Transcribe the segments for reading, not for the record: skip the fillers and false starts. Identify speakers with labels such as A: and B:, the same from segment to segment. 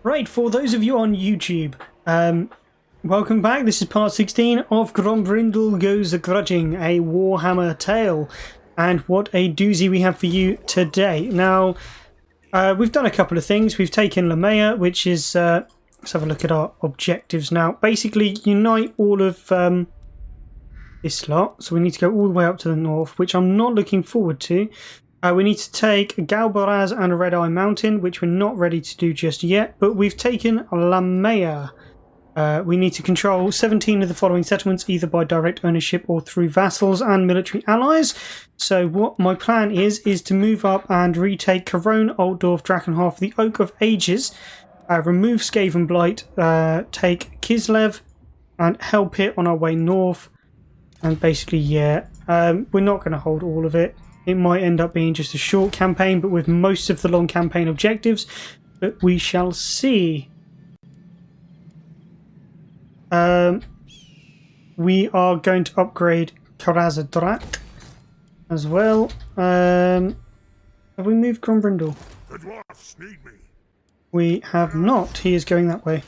A: Right, for those of you on YouTube, welcome back. This is part 16 of Grombrindal Goes A-Grudging, a Warhammer tale. And what a doozy we have for you today. Now, we've done a couple of things. We've taken Lamea, which is... let's have a look at our objectives now. Basically, unite all of this lot. So we need to go all the way up to the north, which I'm not looking forward to. We need to take Galbaraz and Red Eye Mountain, which we're not ready to do just yet, but we've taken Lamea. We need to control 17 of the following settlements, either by direct ownership or through vassals and military allies. So what my plan is to move up and retake Corone, Altdorf, Drakenhof, the Oak of Ages, remove Skaven Blight, take Kislev, and Hell Pit on our way north. And basically, yeah, we're not going to hold all of it. It might end up being just a short campaign, but with most of the long campaign objectives. But we shall see. We are going to upgrade Karazadrak as well. Have we moved Grombrindal?
B: The dwarfs need me.
A: We have not. He is going that way.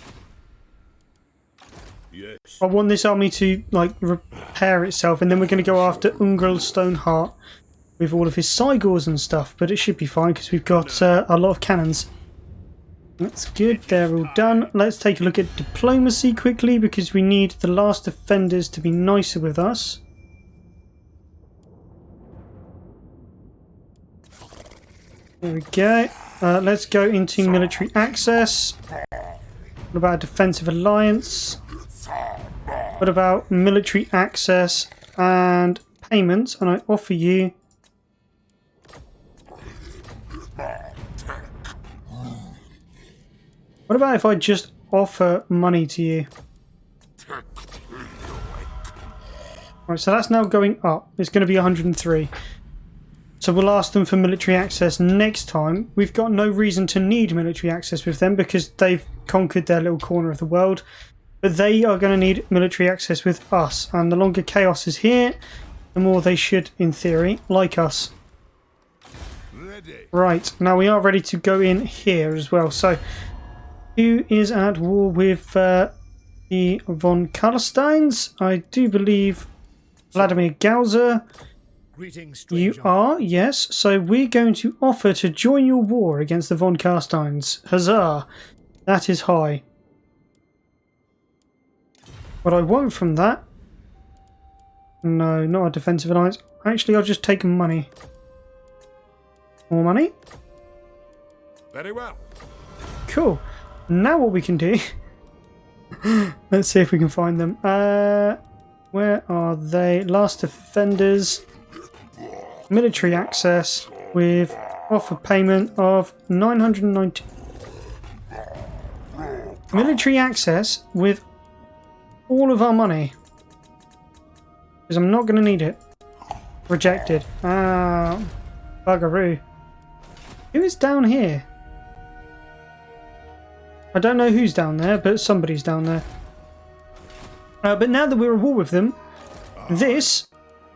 B: Yes.
A: I want this army to repair itself, and then we're going to go after Ungrel Stoneheart with all of his Cygors and stuff, but it should be fine because we've got a lot of cannons. That's good, they're all done. Let's take a look at diplomacy quickly because we need the last defenders to be nicer with us. There we go. Let's go into military access. What about defensive alliance? What about military access and payments? And I offer you... What about if I just offer money to you? Right, so that's now going up. It's going to be 103. So we'll ask them for military access next time. We've got no reason to need military access with them because they've conquered their little corner of the world. But they are going to need military access with us. And the longer chaos is here, the more they should, in theory, like us. Right, now we are ready to go in here as well. So... who is at war with the von Karlsteins? I do believe Vladimir Gauser.
C: Greetings,
A: You are, yes. So we're going to offer to join your war against the von Karlsteins. Huzzah! That is high. What I want from that... no, not a defensive alliance. Actually, I'll just take money. More money?
B: Very well.
A: Cool. Now what we can do... let's see if we can find them. Where are they? Last defenders. Military access with offer payment of 990. Military access with all of our money. Because I'm not going to need it. Rejected. Ah, buggeroo. Who is down here? I don't know who's down there, but somebody's down there. But now that we're at war with them, this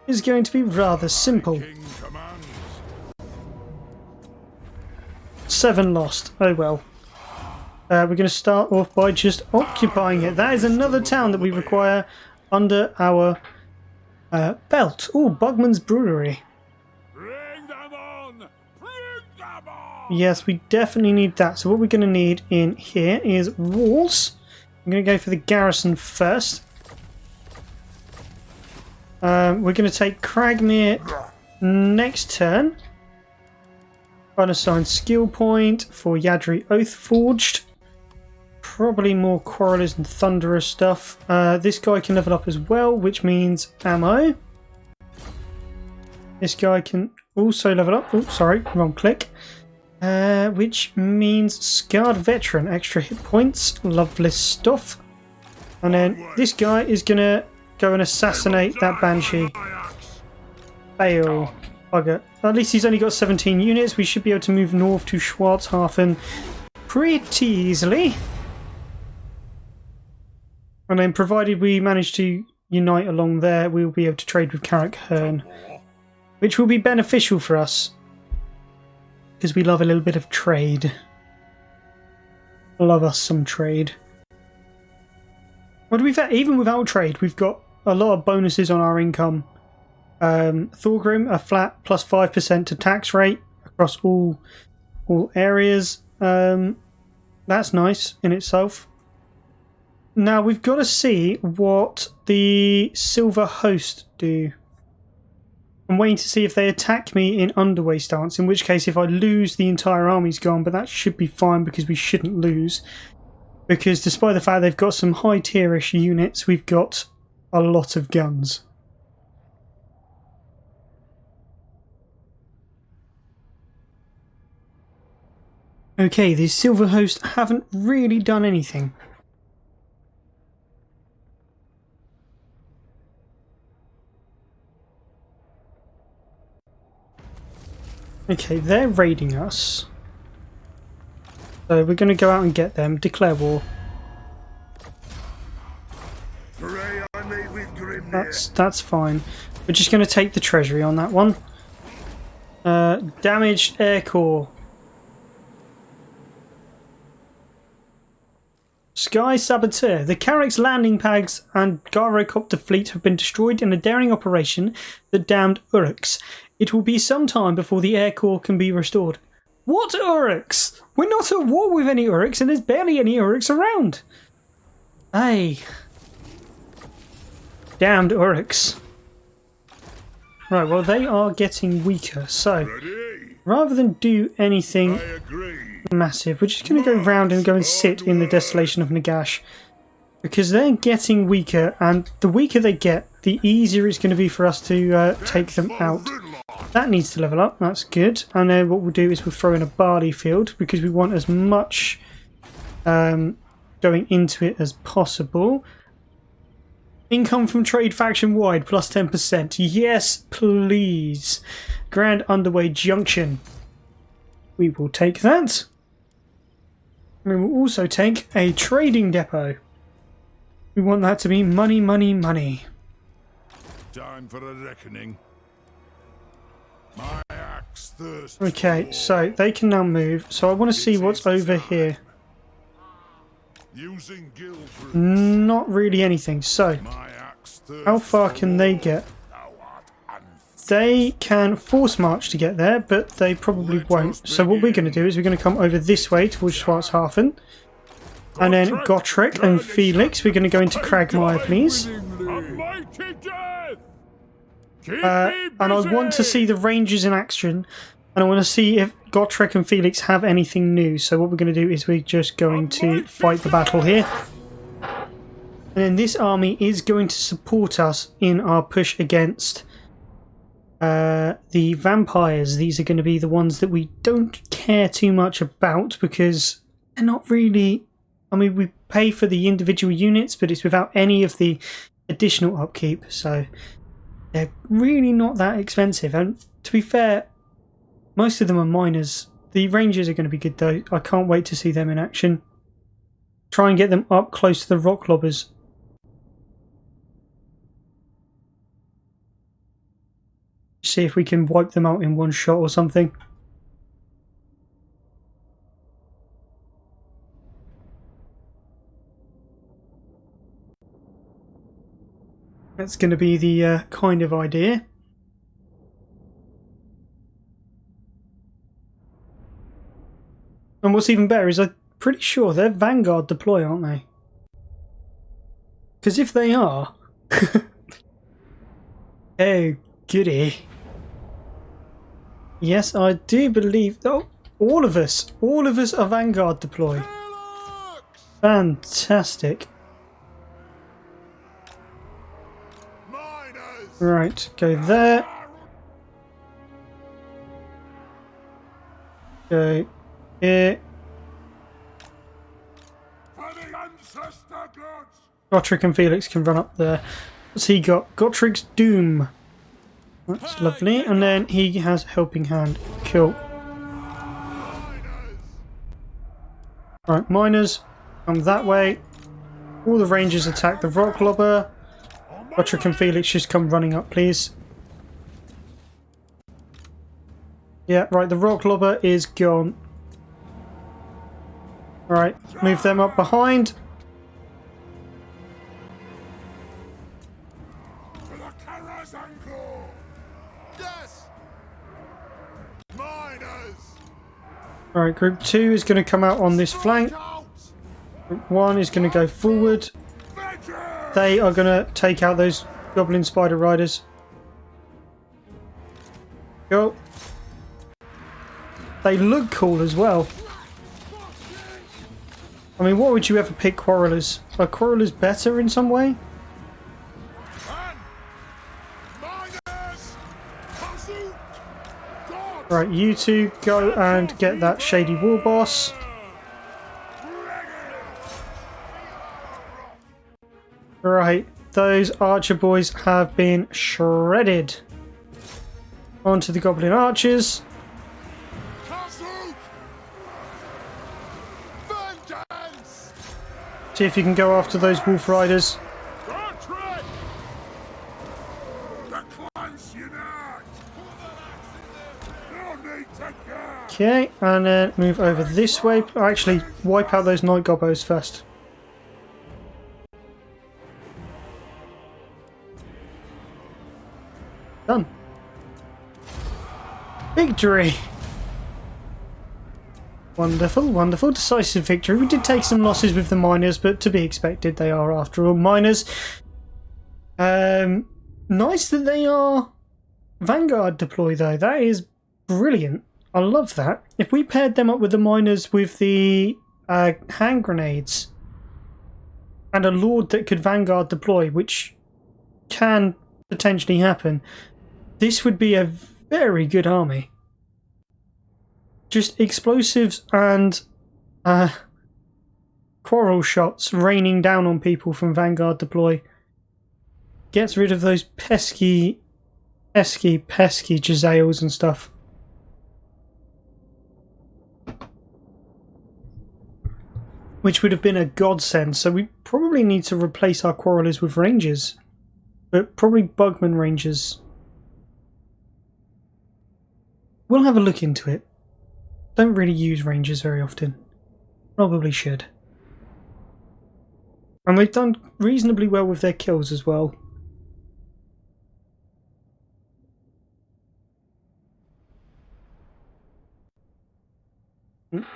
A: is going to be rather simple. 7 lost. Oh well. We're going to start off by just occupying it. That is another town that we require under our belt. Oh, Bugman's Brewery.
B: Bring them on! Bring them on!
A: Yes, we definitely need that. So what we're going to need in here is walls. I'm going to go for the garrison first. We're going to take Cragmere next turn. Unassigned skill point for Yadri Oathforged. Probably more Quarrelers and Thunderous stuff. This guy can level up as well, which means ammo. This guy can also level up. Oh, sorry, wrong click. Which means Scarred Veteran, extra hit points, lovely stuff. And then this guy is going to go and assassinate that Banshee. Fail. Bugger. At least he's only got 17 units. We should be able to move north to Schwarzhafen pretty easily. And then provided we manage to unite along there, we'll be able to trade with Carrick Hearn, which will be beneficial for us because we love a little bit of trade. Love us some trade. What do we have? Even without trade, we've got a lot of bonuses on our income. Thorgrim, a flat plus 5% to tax rate across all areas. That's nice in itself. Now we've got to see what the Silver Host do. I'm waiting to see if they attack me in underway stance, in which case if I lose, the entire army's gone, but that should be fine because we shouldn't lose. Because despite the fact they've got some high tierish units, we've got a lot of guns. Okay, the Silver Host haven't really done anything. Okay, they're raiding us. So we're going to go out and get them, declare war. That's fine. We're just going to take the treasury on that one. Damaged air core. Sky Saboteur. The Carrick's landing pads and gyrocopter fleet have been destroyed in a daring operation that damned Uruks. It will be some time before the air core can be restored. What Uruks? We're not at war with any Uruks, and there's barely any Uruks around. Hey. Damned Uruks. Right, well they are getting weaker, so rather than do anything massive, we're just going to go round and go and sit in the desolation of Nagash. Because they're getting weaker, and the weaker they get, the easier it's going to be for us to take them out. That needs to level up, that's good. And then what we'll do is we'll throw in a barley field, because we want as much going into it as possible. Income from trade faction wide, plus 10%. Yes, please. Grand Underway Junction. We will take that. We will also take a trading depot. We want that to be money, money, money.
B: Time for a reckoning. My axe thirsts.
A: Okay, so they can now move. So I want to see what's over here.
B: Using guild rules.
A: Not really anything. So,
B: My axe thirsts
A: how far can they get? They can force march to get there, but they probably won't. So what we're going to do is we're going to come over this way towards Schwarzhafen. And then Gotrek and Felix, we're going to go into Cragmire, please. And I want to see the Rangers in action. And I want to see if Gotrek and Felix have anything new. So what we're going to do is we're just going to fight the battle here. And then this army is going to support us in our push against the vampires. These are going to be the ones that we don't care too much about because they're not really... I mean, we pay for the individual units, but it's without any of the additional upkeep. So they're really not that expensive. And to be fair, most of them are miners. The Rangers are going to be good though. I can't wait to see them in action. Try and get them up close to the rock lobbers. See if we can wipe them out in one shot or something. That's going to be the kind of idea. And what's even better is I'm pretty sure they're Vanguard deploy, aren't they? Because if they are... oh, goody. Yes, I do believe... Oh, all of us are Vanguard deploy. Fantastic. Right, go there. Go here. Gotrek and Felix can run up there. What's he got? Gotrek's Doom. That's lovely. And then he has Helping Hand. Cool. Right, miners come that way. All the Rangers attack the Rock Lobber. Gotrek and Felix just come running up, please. Yeah, right, the Rock Lobber is gone. Alright, move them up behind.
B: To the Kara's ankle! Yes! Miners!
A: Alright, group 2 is going to come out on this flank. Group 1 is going to go forward. They are going to take out those goblin spider riders. Go. They look cool as well. I mean, what would you ever pick Quarrelers? Are Quarrelers better in some way? Right, you two go and get that shady war boss. Right, those archer boys have been shredded. Onto the goblin archers. See if you can go after those wolf riders. Okay, and then move over this way. Actually, wipe out those night gobbos first. Done. Victory! Wonderful, wonderful. Decisive victory. We did take some losses with the miners, but to be expected, they are, after all, miners. Nice that they are Vanguard deploy, though. That is brilliant. I love that. If we paired them up with the miners with the hand grenades and a lord that could Vanguard deploy, which can potentially happen, this would be a very good army. Just explosives and quarrel shots raining down on people from Vanguard deploy. Gets rid of those pesky Jezzails and stuff. Which would have been a godsend, so we probably need to replace our quarrelers with rangers. But probably Bugman rangers. We'll have a look into it. Don't really use rangers very often. Probably should. And they've done reasonably well with their kills as well.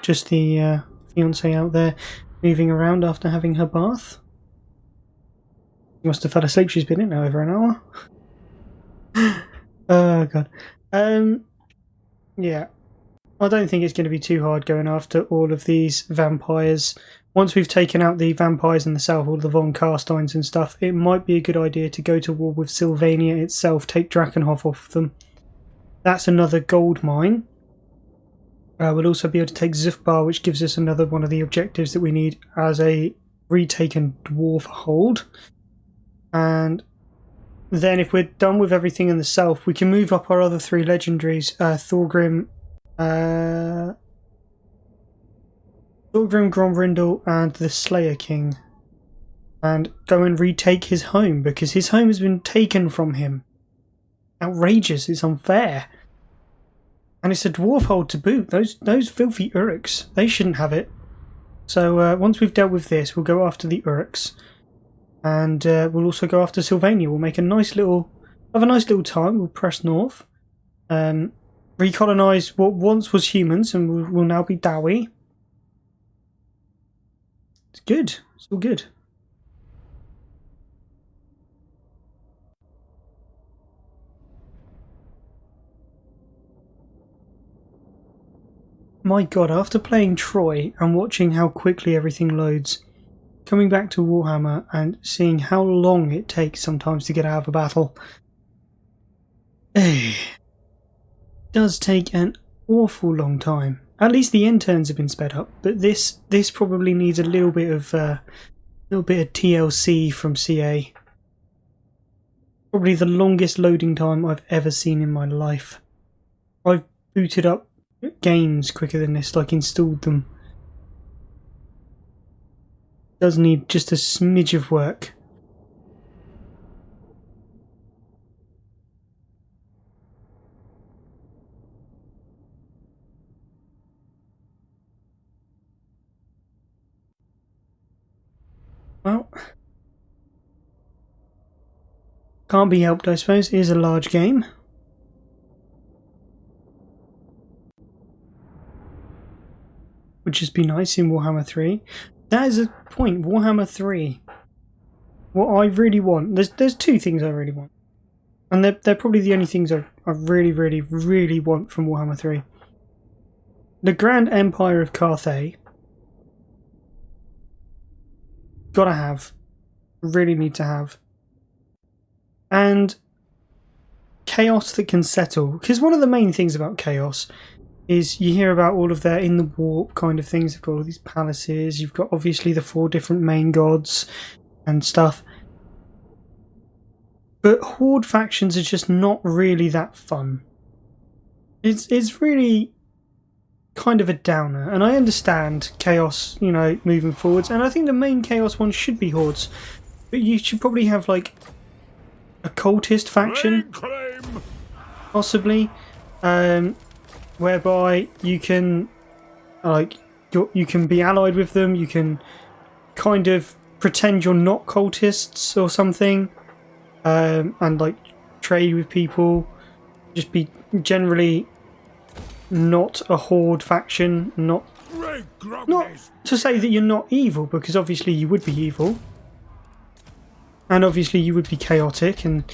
A: Just the fiancée out there moving around after having her bath. She must have fell asleep. She's been in now over an hour. Oh god. Yeah. I don't think it's going to be too hard going after all of these vampires. Once we've taken out the vampires in the south, all the Von Carsteins and stuff, it might be a good idea to go to war with Sylvania itself, take Drakenhof off them. That's another gold mine. We'll also be able to take Zufbar, which gives us another one of the objectives that we need as a retaken dwarf hold. And then if we're done with everything in the south, we can move up our other three legendaries, Thorgrim, Grombrindal and the Slayer King, and go and retake his home, because his home has been taken from him. Outrageous, it's unfair. And it's a dwarf hold to boot. Those filthy Uruks, they shouldn't have it. So once we've dealt with this, we'll go after the Uruks. And we'll also go after Sylvania. We'll make a nice little time. We'll press north. Recolonise what once was humans and will now be Dawi. It's good. It's all good. My god, after playing Troy and watching how quickly everything loads, coming back to Warhammer and seeing how long it takes sometimes to get out of a battle, does take an awful long time. At least the end turns have been sped up, but this probably needs a little bit of TLC from CA. Probably the longest loading time I've ever seen in my life. I've booted up games quicker than this, like installed them. Does need just a smidge of work. Can't be helped, I suppose. It is a large game. Would just be nice in Warhammer 3. That is a point. Warhammer 3. What I really want. There's two things I really want. And they're probably the only things I really, really, really want from Warhammer 3. The Grand Empire of Carthay. Gotta have. Really need to have. And chaos that can settle. Because one of the main things about chaos is you hear about all of their in the warp kind of things. They've got all these palaces. You've got obviously the 4 different main gods and stuff. But horde factions are just not really that fun. It's really kind of a downer. And I understand chaos, you know, moving forwards. And I think the main chaos one should be hordes. But you should probably have like a cultist faction, possibly, whereby you can you can be allied with them. You can kind of pretend you're not cultists or something, and like trade with people. Just be generally not a horde faction. Not to say that you're not evil, because obviously you would be evil. And obviously you would be chaotic and,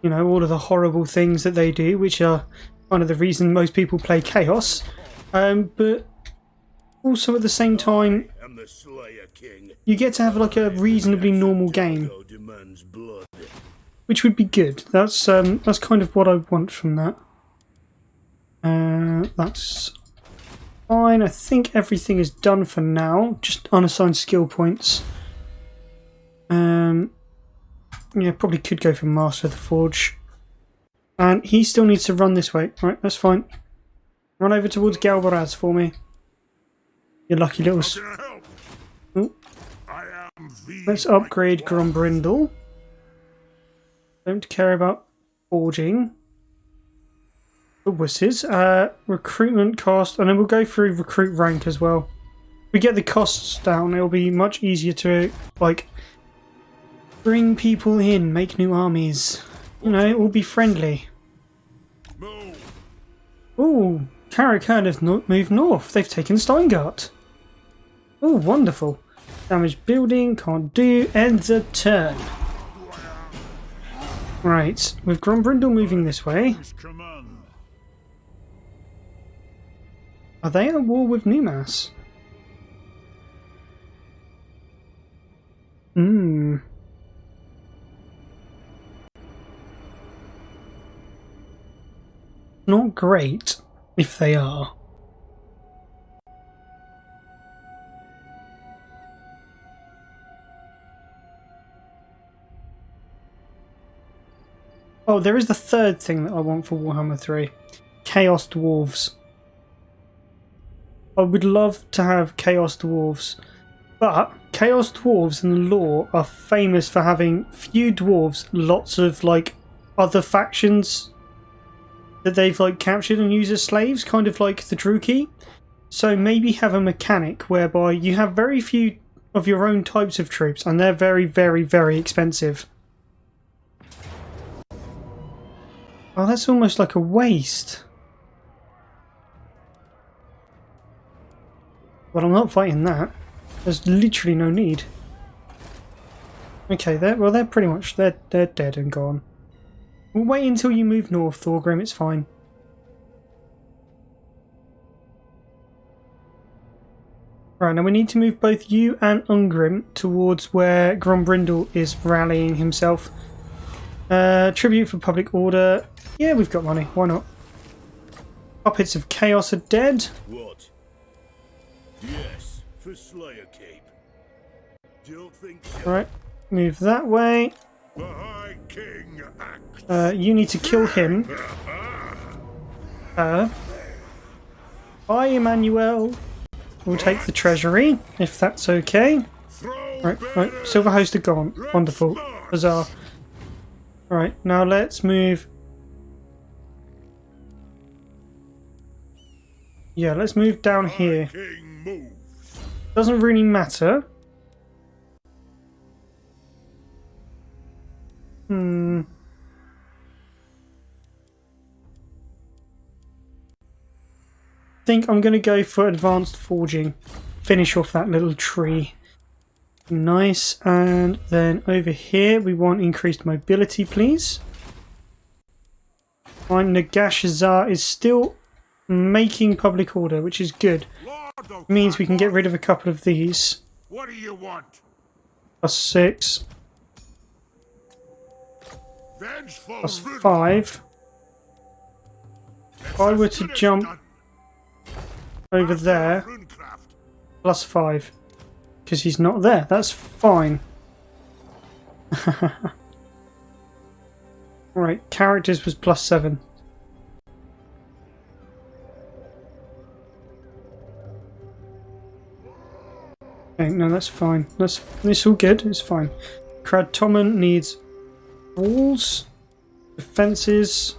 A: you know, all of the horrible things that they do, which are one of the reasons most people play Chaos. But also at the same time, you get to have like a reasonably normal game, which would be good. That's kind of what I want from that. That's fine. I think everything is done for now. Just unassigned skill points. Yeah, probably could go for Master of the Forge. And he still needs to run this way. Right, that's fine. Run over towards Galbaraz for me. You lucky little... Oh. Let's upgrade Grombrindal. Don't care about forging. The wusses. Recruitment cost. And then we'll go through recruit rank as well. If we get the costs down, it'll be much easier to, like... bring people in, make new armies. You know, all be friendly. Ooh, Karakhan have moved north. They've taken Steingart. Oh, wonderful. Damaged building, can't do. Ends a turn. Right, with Grombrindal moving this way. Are they at war with Numas? Not great, if they are. Oh, there is the third thing that I want for Warhammer 3. Chaos Dwarves. I would love to have Chaos Dwarves. But Chaos Dwarves in the lore are famous for having few dwarves, lots of like other factions that they've like captured and used as slaves, kind of like the Druki. So maybe have a mechanic whereby you have very few of your own types of troops and they're very, very, very expensive. Oh, that's almost like a waste. But I'm not fighting that. There's literally no need. Okay, they're pretty much they're dead and gone. We'll wait until you move north, Thorgrim, it's fine. Right, now we need to move both you and Ungrim towards where Grombrindal is rallying himself. Tribute for public order. Yeah, we've got money, why not? Puppets of Chaos are dead.
B: What? Yes, for Slayer Cape. Don't think so.
A: Right, move that way.
B: The High King acts.
A: You need to kill him. Hi, Emmanuel. We'll take the treasury, if that's okay. Right. Silver host are gone. Wonderful. Bizarre. Right, now let's move. Yeah, let's move down here. Doesn't really matter. think I'm going to go for advanced forging. Finish off that little tree. Nice. And then over here we want increased mobility, please. Fine. Nagashazar is still making public order, which is good. Means we can get rid of a couple of these.
B: What do you want?
A: +6.
B: Vengeful
A: +5. If I were to jump over there, +5. Because he's not there. That's fine. Right, characters was +7. Okay, no, that's fine. It's all good. It's fine. Cradtoman needs walls, defences.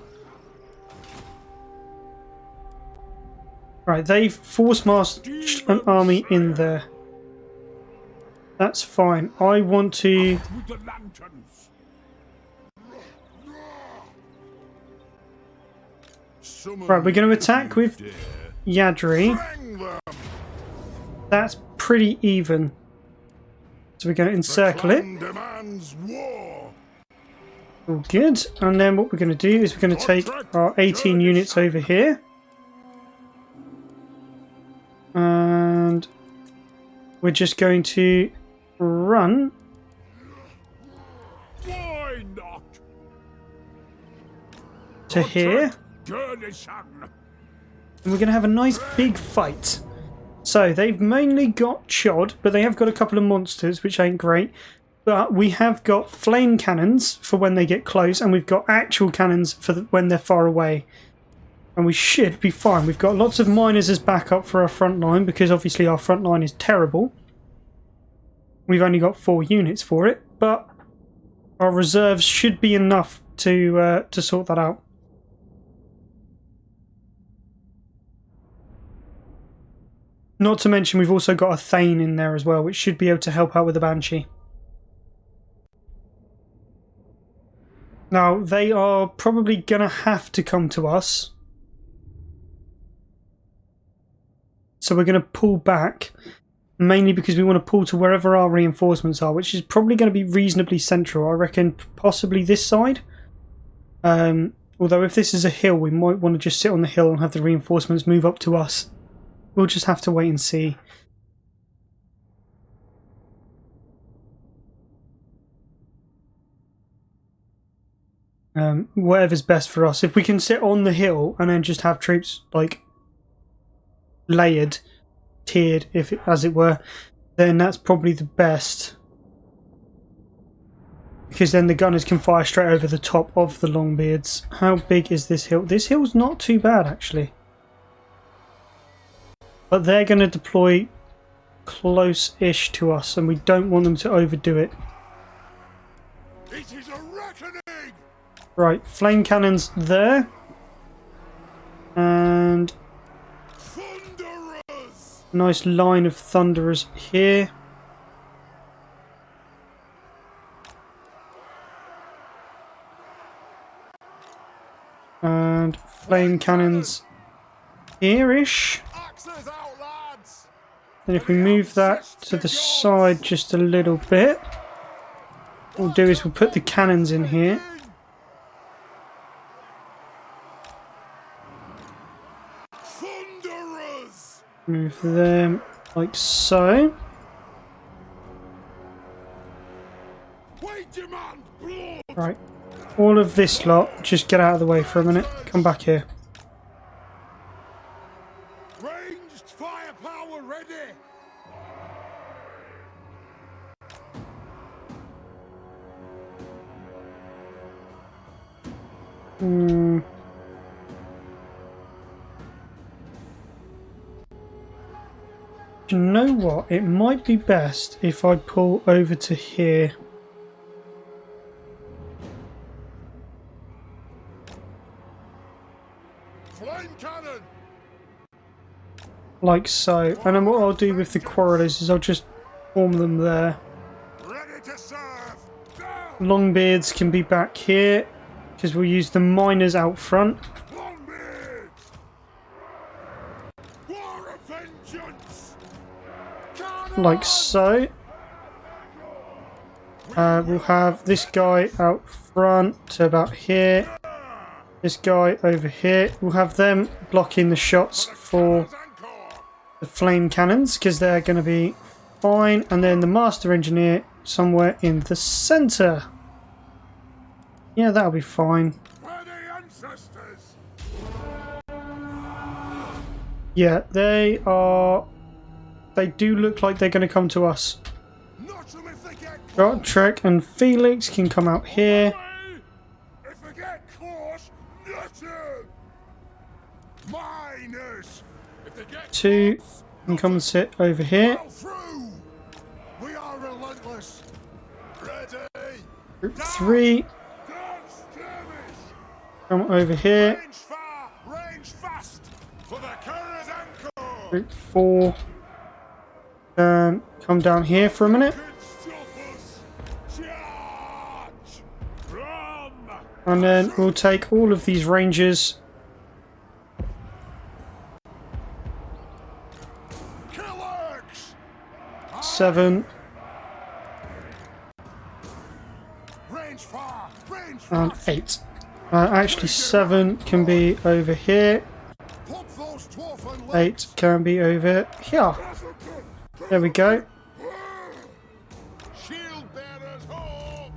A: Right, they've force marched an army in there. That's fine. I want to.
B: with the lanterns.
A: Right, we're going to attack with Yadri. That's pretty even. So we're going to encircle it. All good. And then what we're going to do is we're going to take our 18 units over here. And we're just going to run.
B: Why not?
A: To here.
B: Journey, son.
A: And we're going to have a nice big fight. So they've mainly got Chod, but they have got a couple of monsters, which ain't great. But we have got flame cannons for when they get close, and we've got actual cannons for when they're far away. And we should be fine. We've got lots of miners as backup for our front line, because obviously our front line is terrible. We've only got 4 units for it, but our reserves should be enough to sort that out. Not to mention we've also got a Thane in there as well, which should be able to help out with the Banshee. Now, they are probably going to have to come to us. So we're going to pull back, mainly because we want to pull to wherever our reinforcements are, which is probably going to be reasonably central. I reckon possibly this side. Although if this is a hill, we might want to just sit on the hill and have the reinforcements move up to us. We'll just have to wait and see. Whatever's best for us. If we can sit on the hill and then just have troops like layered, tiered, as it were, then that's probably the best. Because then the gunners can fire straight over the top of the Longbeards. How big is this hill? This hill's not too bad, actually. But they're going to deploy close-ish to us, and we don't want them to overdo it.
B: It is a reckoning.
A: Right, flame cannons there. And
B: Thunderers.
A: nice line of thunderers here. And flame cannons here-ish.
B: Axes out, lads.
A: And if we move that to the side just a little bit, what we'll do is we'll put the cannons in here.
B: Thunderers.
A: Move them like so.
B: We demand blood.
A: Right. All of this lot, just get out of the way for a minute. Come back here.
B: Ranged firepower ready.
A: You know what? It might be best if I pull over to here.
B: Flame cannon.
A: Like so. And then what I'll do with the quarrelers is I'll just form them there.
B: Ready to serve. Go.
A: Longbeards can be back here, because we'll use the miners out front.
B: Longbeards. vengeance.
A: like so. We'll have this guy out front to about here. This guy over here. We'll have them blocking the shots for the flame cannons because they're going to be fine. And then the master engineer somewhere in the center. Yeah, that'll be fine. Yeah, they do look like they're going to come to us. Got Trek and Felix can come out here.
B: If they get close, nothing. Miners. If they get
A: 2
B: close,
A: can come and sit over here.
B: well through. We are relentless. Ready.
A: Group 3
B: Don't skirmish.
A: come over here.
B: Range far, range fast. For the carrier's anchor.
A: Group 4 can come down here for a minute.
B: Charge. From.
A: And then we'll take all of these rangers.
B: Killers.
A: 7
B: Range far, range
A: and
B: fast.
A: 8. Actually 7 can be over here.
B: Pump those dwarf and
A: 8 can be over here. There we go.
B: Shield bearers home!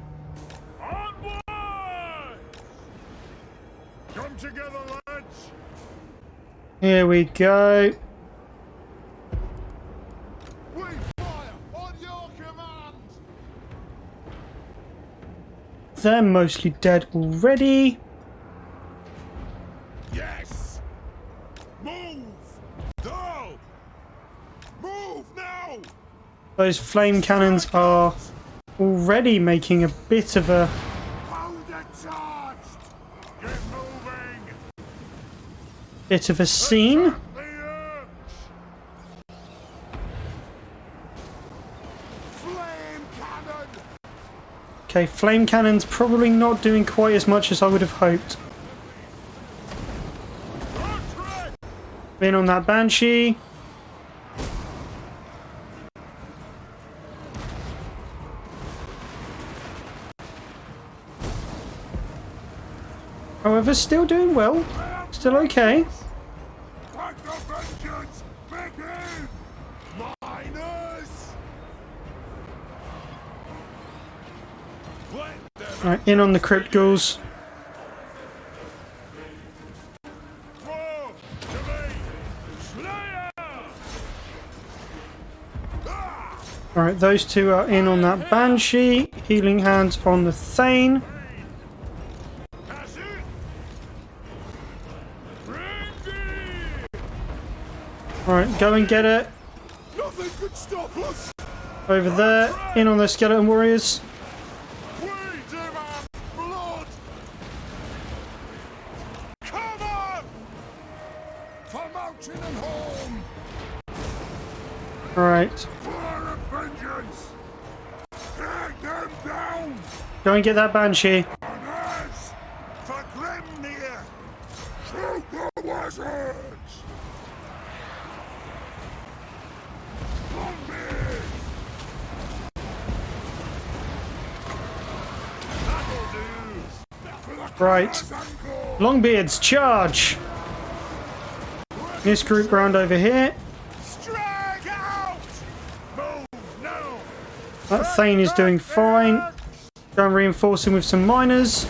B: Onward! Come together, lads!
A: Here we go.
B: We fire on your command!
A: They're mostly dead already.
B: Yes! Move! Go! Move now!
A: Those flame cannons are already making a bit of a...
B: Hold it charged! Get moving!
A: bit of a scene.
B: The urge! Flame cannon!
A: Okay, flame cannons probably not doing quite as much as I would have hoped. In on that Banshee. However, still doing well. Still okay.
B: Let the vengeance begin! Miners! Let them
A: Right, in on the Crypt Ghouls.
B: Whoa! To me! Slayer! Ah!
A: Alright, those 2 are in on that Banshee. Healing hands on the Thane.
B: Pass it! Brandy!
A: Alright, go and get it.
B: Nothing could stop us!
A: Over there. In on the Skeleton Warriors.
B: We demand blood! Come on! For mountain and home!
A: Alright,
B: For a vengeance! Take them down!
A: go and get that Banshee.
B: On us! For Grimnir! Shoot the wizards! Zombies! That'll do!
A: Right.
B: Zango!
A: Longbeards, charge! This group round over here.
B: Strike out! Move now!
A: That Thane is doing fine. Go and reinforce him with some miners.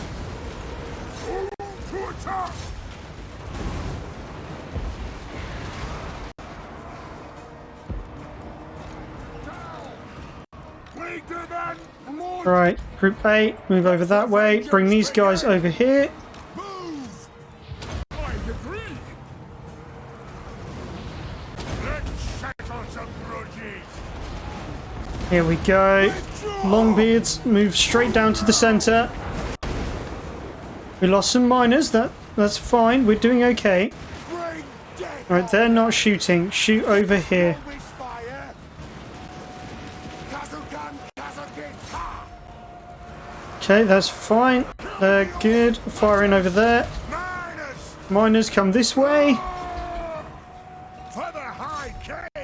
B: To attack! We demand blood!
A: Right, group 8, move over that way. Bring these guys over here.
B: Move! I agree! Let's settle some grudges!
A: Here we go. Longbeards, move straight down to the centre. We lost some miners, that's fine. We're doing okay.
B: Bring death!
A: Right, they're not shooting. Shoot over here.
B: Always fire! Kazukan, Kazukin, ha!
A: Okay, that's fine. They're good. Firing over there.
B: Miners!
A: Miners come this way.
B: For the High King!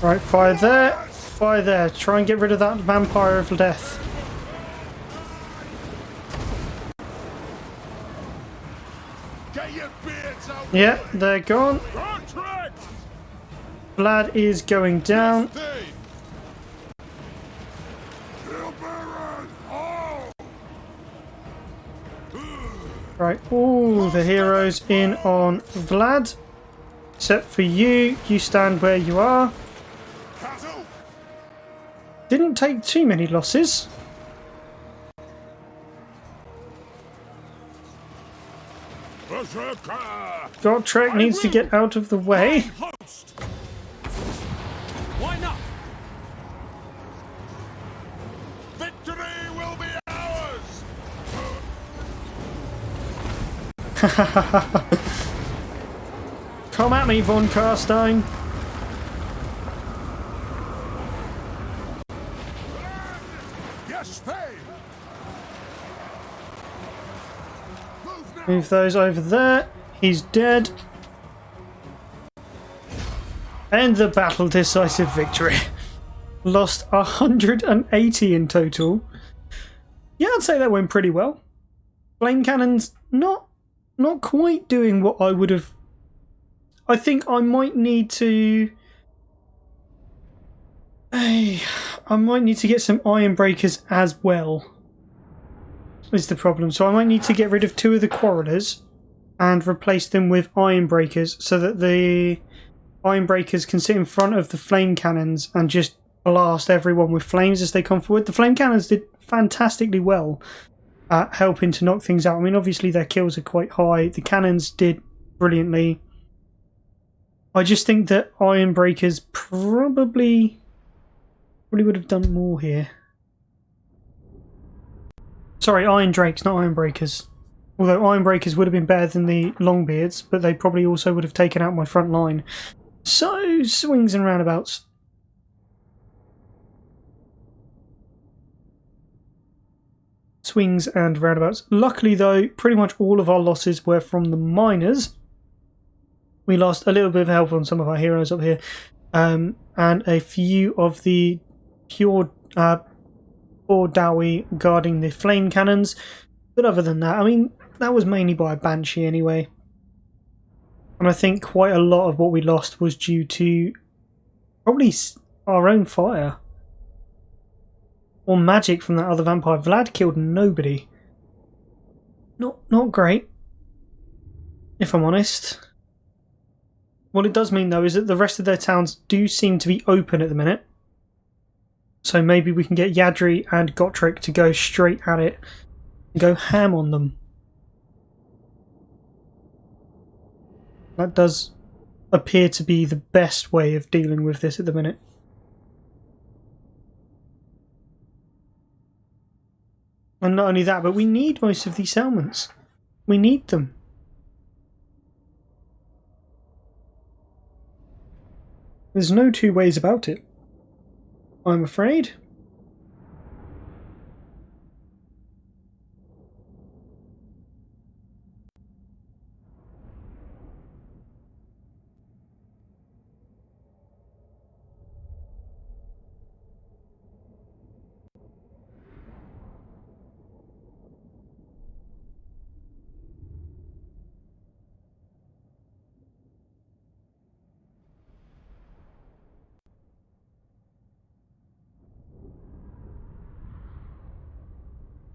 A: Right, fire there, fire there. Try and get rid of that vampire of death.
B: Get your beards out.
A: Yeah, they're gone.
B: Contract.
A: Vlad is going down.
B: Stay. Baron. Oh.
A: Right, all the heroes in on Vlad. Except for you. You stand where you are.
B: Castle.
A: Didn't take too many losses.
B: Berserker.
A: Gotrek needs to get out of the way.
B: Host. Why not? Victory will be ours.
A: Come at me, Von Carstein.
B: Yes, Faye. Move now.
A: Move those over there. He's dead. And the battle, decisive victory. Lost 180 in total. Yeah, I'd say that went pretty well. Flame cannons not quite doing what I would have. I think I might need to. I might need to get some iron breakers as well. Is the problem. So I might need to get rid of 2 of the quarrelers and replace them with iron breakers so that the iron breakers can sit in front of the flame cannons and just blast everyone with flames as they come forward. The flame cannons did fantastically well at helping to knock things out. I mean, obviously their kills are quite high. The cannons did brilliantly. I just think that iron breakers probably would have done more here. Sorry, iron drakes, not iron breakers. Although iron breakers would have been better than the longbeards, but they probably also would have taken out my front line. So, swings and roundabouts. Swings and roundabouts. Luckily though, pretty much all of our losses were from the miners. We lost a little bit of help on some of our heroes up here. And a few of the pure Dowie guarding the flame cannons. But other than that, I mean, that was mainly by a Banshee anyway. And I think quite a lot of what we lost was due to probably our own fire. Or magic from that other vampire. Vlad killed nobody. Not great, if I'm honest. What it does mean though is that the rest of their towns do seem to be open at the minute. So maybe we can get Yadri and Gotrek to go straight at it and go ham on them. That does appear to be the best way of dealing with this at the minute. And not only that, but we need most of these settlements. We need them. There's no two ways about it, I'm afraid.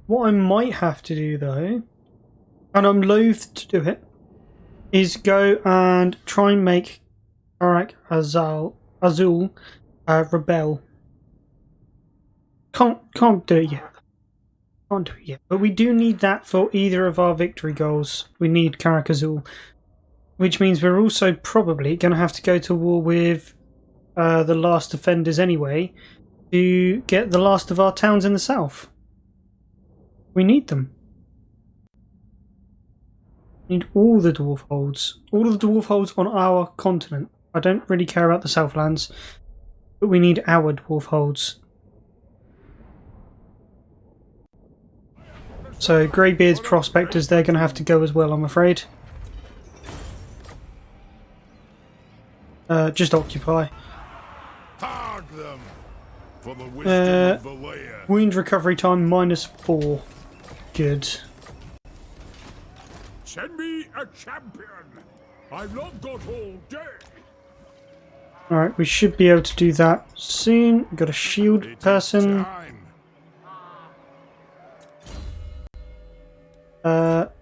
A: What I might have to do though, and I'm loath to do it, is go and try and make Karak Azul rebel. Can't do it yet. Can't do it yet. But we do need that for either of our victory goals. We need Karak Azul, which means we're also probably going to have to go to war with the last defenders anyway to get the last of our towns in the south. We need them. We need all the dwarf holds. All of the dwarf holds on our continent. I don't really care about the Southlands, but we need our dwarf holds. So Greybeard's prospectors, they're going to have to go as well, I'm afraid. Just occupy.
B: Hard them for the wisdom of the layer.
A: Wound recovery time -4. Good.
B: Send me a champion. I've not got all day.
A: Alright, we should be able to do that soon. We've got a shield person.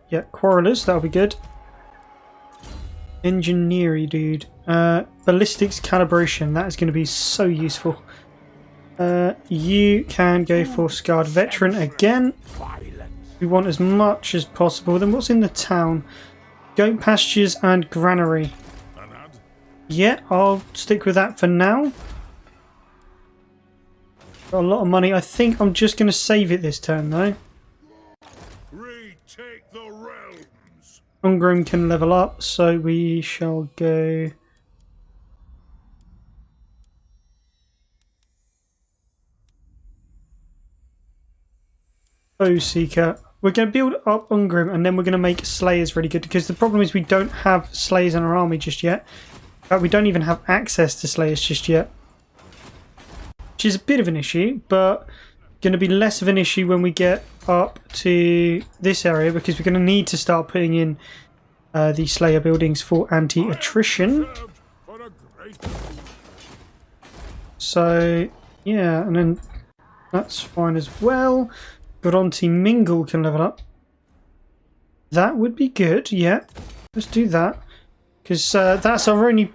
A: Yeah, quarrelers, that'll be good. Engineering dude. Ballistics calibration, that is going to be so useful. You can go for Scarred Veteran again. We want as much as possible. Then what's in the town? Goat pastures and granary. Yeah, I'll stick with that for now. Got a lot of money. I think I'm just going to save it this turn though.
B: Retake the realms.
A: Ungrim can level up, so we shall go... Foe Seeker. We're going to build up Ungrim and then we're going to make Slayers really good, because the problem is we don't have Slayers in our army just yet. In fact, we don't even have access to Slayers just yet. Which is a bit of an issue, but going to be less of an issue when we get up to this area, because we're going to need to start putting in the Slayer buildings for anti-attrition. So, yeah, and then that's fine as well. Gronti Mingle can level up. That would be good, yeah. Let's do that. Because that's our only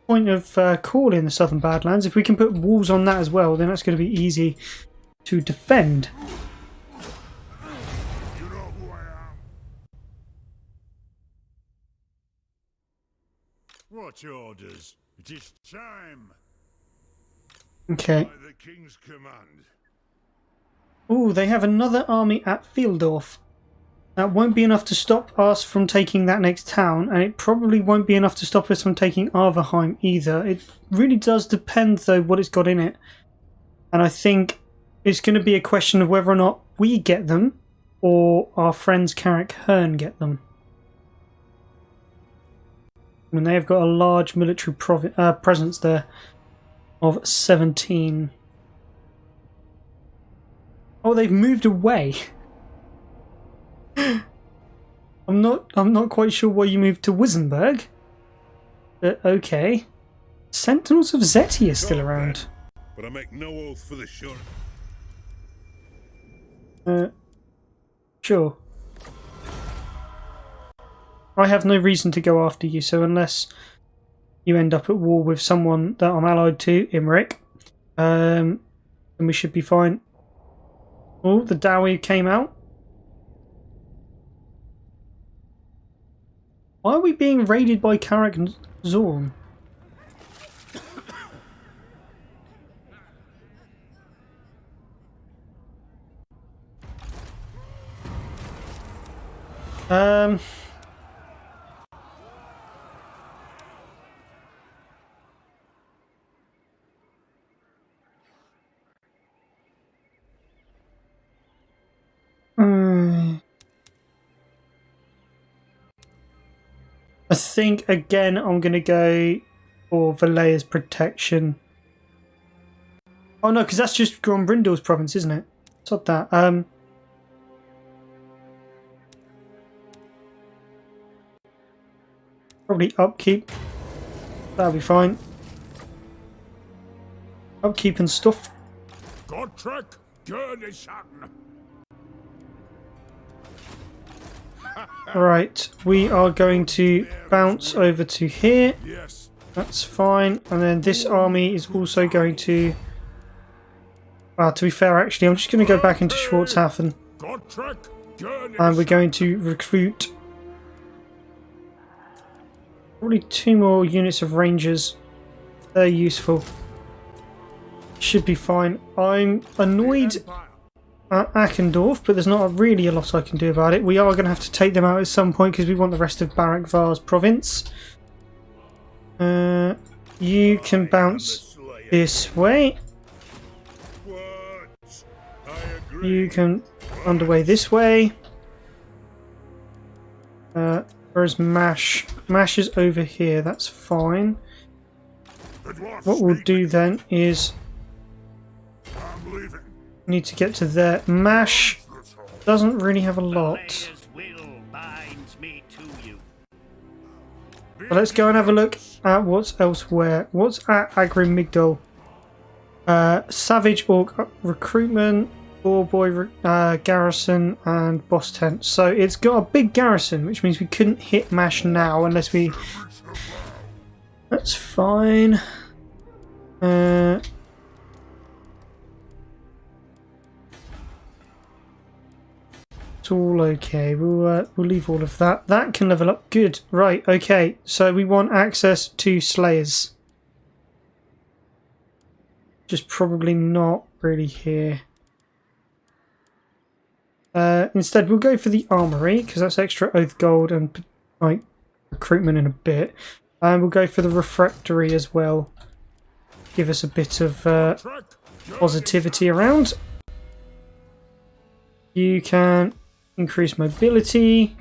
A: point of call in the Southern Badlands. If we can put walls on that as well, then that's going to be easy to defend.
B: You know who I am. What orders? It is time.
A: Okay.
B: By the king's command.
A: Oh, they have another army at Fieldorf. That won't be enough to stop us from taking that next town, and it probably won't be enough to stop us from taking Arverheim either. It really does depend, though, what it's got in it. And I think it's going to be a question of whether or not we get them, or our friends Carrick Hearn get them. And they have got a large military presence there of 17. Oh, they've moved away. I'm not quite sure why you moved to Wissenberg. But okay. Sentinels of Zeti are still around.
B: But I make no oath for the sure.
A: Sure. I have no reason to go after you, so unless you end up at war with someone that I'm allied to, Imric, then we should be fine. Oh, the Dowie came out. Why are we being raided by Carrick and Zorn? I think again I'm going to go for Valea's protection. Oh no, because that's just Grombrindal's province, isn't it? It's not that. Probably upkeep. That'll be fine. Upkeep and stuff.
B: Godtrek Gurnison.
A: Right, we are going to bounce over to here.
B: Yes.
A: That's fine. And then this army is also going to... to be fair, actually, I'm just going to go back into Schwarzhafen.
B: Godtrek Gurnison.
A: And we're going to recruit probably 2 more units of rangers. They're useful. Should be fine. I'm annoyed at Akendorf, but there's not really a lot I can do about it. We are going to have to take them out at some point because we want the rest of Barak Var's province. You can bounce this way. You can underway this way. Where's Mash? Mash is over here, that's fine. What we'll do then is need to get to there. Mash doesn't really have a lot. But let's go and have a look at what's elsewhere. What's at Agrimigdal? Savage Orc recruitment, Boar Boy garrison, and boss tent. So it's got a big garrison, which means we couldn't hit Mash now unless we. That's fine. It's all okay. We'll leave all of that. That can level up. Good. Right. Okay. So we want access to Slayers. Just probably not really here. Instead, we'll go for the armory because that's extra oath gold and like recruitment in a bit. And we'll go for the refractory as well. Give us a bit of positivity around. You can increase mobility.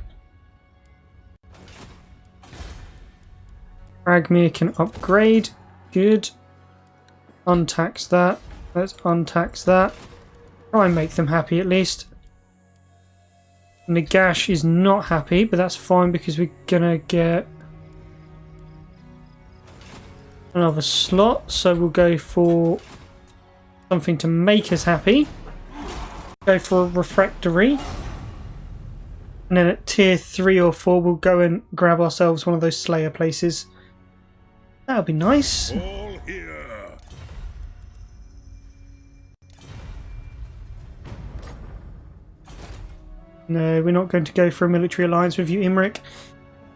A: Ragmir can upgrade. Good. Untax that. Let's untax that. Try and make them happy at least. Nagash is not happy, but that's fine because we're gonna get another slot, so we'll go for something to make us happy. Go for a refractory. And then at tier 3 or 4 we'll go and grab ourselves one of those Slayer places. That'll be nice.
B: All here.
A: No, we're not going to go for a military alliance with you, Imric.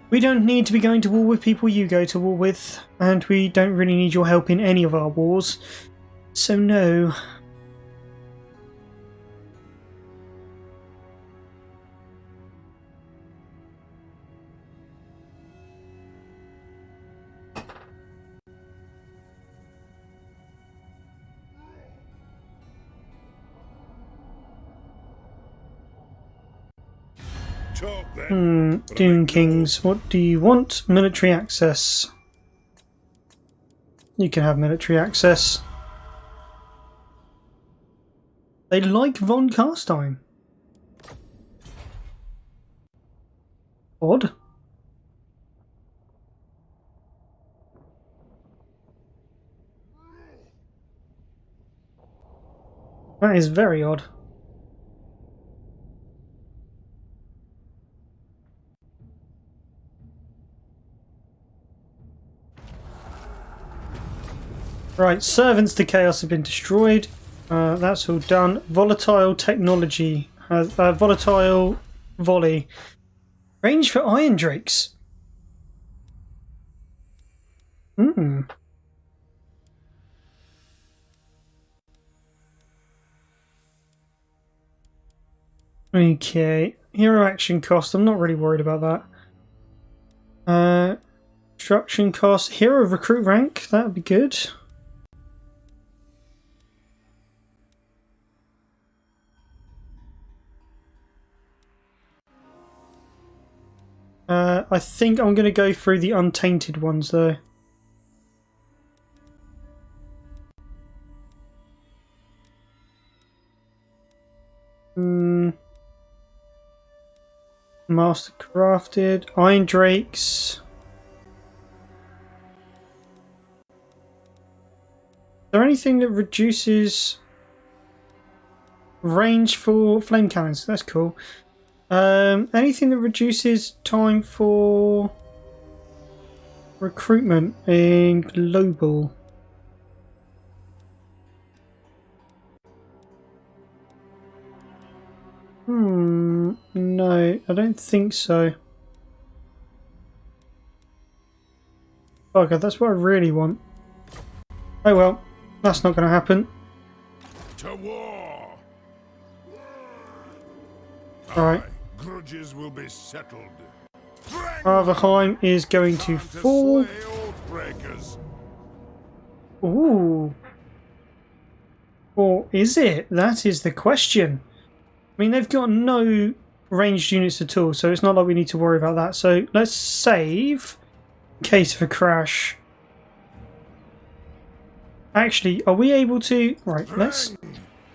A: We don't need to be going to war with people you go to war with, and we don't really need your help in any of our wars. So no. Dune Kings, what do you want? Military access. You can have military access. They like von Carstein. Odd. That is very odd. Right, servants to chaos have been destroyed. That's all done. Volatile technology. Volatile volley. Range for iron drakes. Okay. Hero action cost. I'm not really worried about that. Construction cost. Hero recruit rank. That would be good. I think I'm going to go through the untainted ones though. Master crafted. Iron Drakes. Is there anything that reduces range for flame cannons? That's cool. Anything that reduces time for recruitment in global? No, I don't think so. Okay, that's what I really want. Oh well, that's not going to happen.
B: To war.
A: Alright.
B: Grudges will be settled.
A: Arvaheim is going to fall. Ooh. Or is it? That is the question. I mean, they've got no ranged units at all, so it's not like we need to worry about that. So let's save in case of a crash. Actually, are we able to... Right, let's...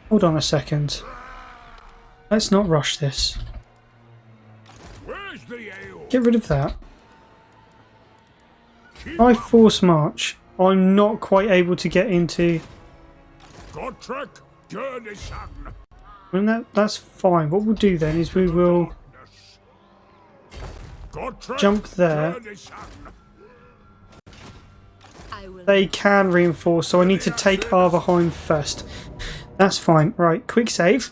A: Hold on a second. Let's not rush this.
B: Where's the ale?
A: Get rid of that. I force march. I'm not quite able to get into...
B: Gottrek, Gurnisan.
A: I mean, that's fine. What we'll do then is we will jump there. They can reinforce, so I need to take our behind first. That's fine. Right, quick save.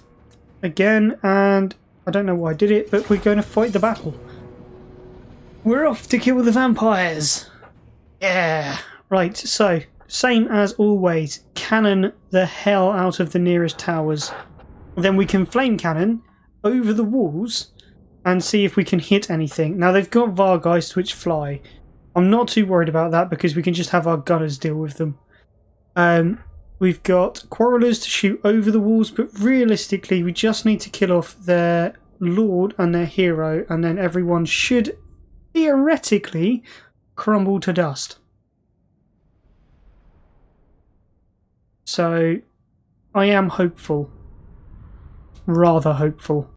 A: Again, and I don't know why I did it, but we're going to fight the battle. We're off to kill the vampires. Yeah. Right, so, same as always. Cannon the hell out of the nearest towers. Then we can flame cannon over the walls and see if we can hit anything. Now, they've got Vargeists which fly. I'm not too worried about that because we can just have our gunners deal with them. We've got Quarrelers to shoot over the walls, but realistically we just need to kill off their lord and their hero, and then everyone should theoretically crumble to dust. So I am hopeful. Rather hopeful.